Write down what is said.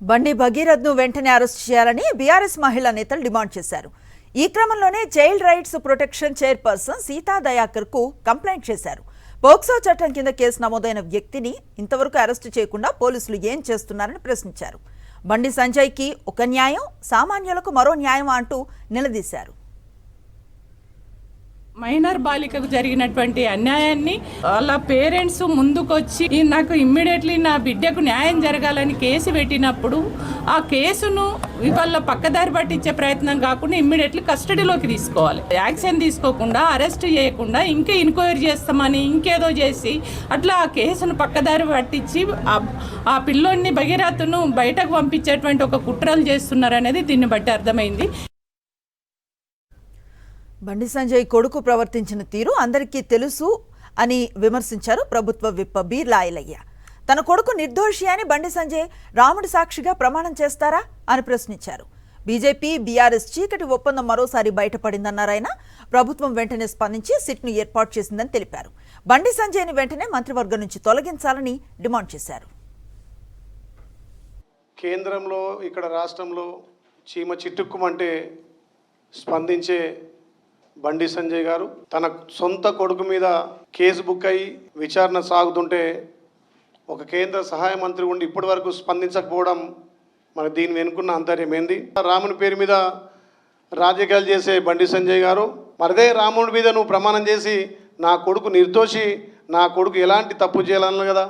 బండి భగీరథ్ను వెంటనే అరెస్ట్ చేయాలని బీఆర్ఎస్ మహిళా నేతలు డిమాండ్ చేశారు. ఈ క్రమంలోనే child rights protection chairperson Seetha దయాకర్కు కంప్లైంట్ చేశారు. పోక్సో చట్టం కింద కేసు నమోదైన వ్యక్తిని ఇంతవరకు అరెస్టు చేయకుండా పోలీసులు ఏం చేస్తున్నారని ప్రశ్నించారు. బండి సంజయ్కి ఒక న్యాయం, సామాన్యులకు మరో న్యాయం అంటూ నిలదీశారు. మైనర్ బాలికకు జరిగినటువంటి అన్యాయాన్ని వాళ్ళ పేరెంట్స్ ముందుకొచ్చి నాకు ఇమ్మీడియట్లీ నా బిడ్డకు న్యాయం జరగాలని కేసు పెట్టినప్పుడు ఆ కేసును వాళ్ళ పక్కదారి పట్టించే ప్రయత్నం కాకుండా ఇమ్మీడియట్లీ కస్టడీలోకి తీసుకోవాలి. యాక్షన్ తీసుకోకుండా అరెస్ట్ చేయకుండా ఇంకా ఎంక్వైరీ చేస్తామని ఇంకేదో చేసి అట్లా ఆ కేసును పక్కదారి పట్టించి ఆ పిల్లోడిని భగీరథను బయటకు పంపించేటువంటి ఒక కుట్రలు చేస్తున్నారనేది దీన్ని బట్టి అర్థమైంది. బండి సంజయ్ కొడుకు ప్రవర్తించిన తీరు అందరికీ తెలుసు అని విమర్శించారు ప్రభుత్వ విప్ బీర్లా ఐలయ్య. తన కొడుకు నిర్దోషి అని బండి సంజయ్ రాముడి సాక్షిగా ప్రమాణం చేస్తారా అని ప్రశ్నించారు. బీజేపీ బీఆర్ఎస్ చీకటి ఒప్పందం మరోసారి బయటపడిందన్నారాయన. ప్రభుత్వం వెంటనే స్పందించి సిట్ను ఏర్పాటు చేసిందని తెలిపారు. బండి సంజయ్ని వెంటనే మంత్రివర్గం నుంచి తొలగించాలని డిమాండ్ చేశారు. కేంద్రంలో ఇక్కడ రాష్ట్రంలో చీమ చిట్టుక్కుమంటే స్పందించే బండి సంజయ్ గారు తన సొంత కొడుకు మీద కేసు బుక్ అయి విచారణ సాగుతుంటే ఒక కేంద్ర సహాయ మంత్రి ఉండి ఇప్పటి వరకు స్పందించకపోవడం మన దీని వెనుకున్న అంతర్యం ఏంది? రాముని పేరు మీద రాజకీయాలు చేసే బండి సంజయ్ గారు మరదే రాముడి మీద నువ్వు ప్రమాణం చేసి నా కొడుకు నిర్దోషి, నా కొడుకు ఎలాంటి తప్పు చేయాలన్నా కదా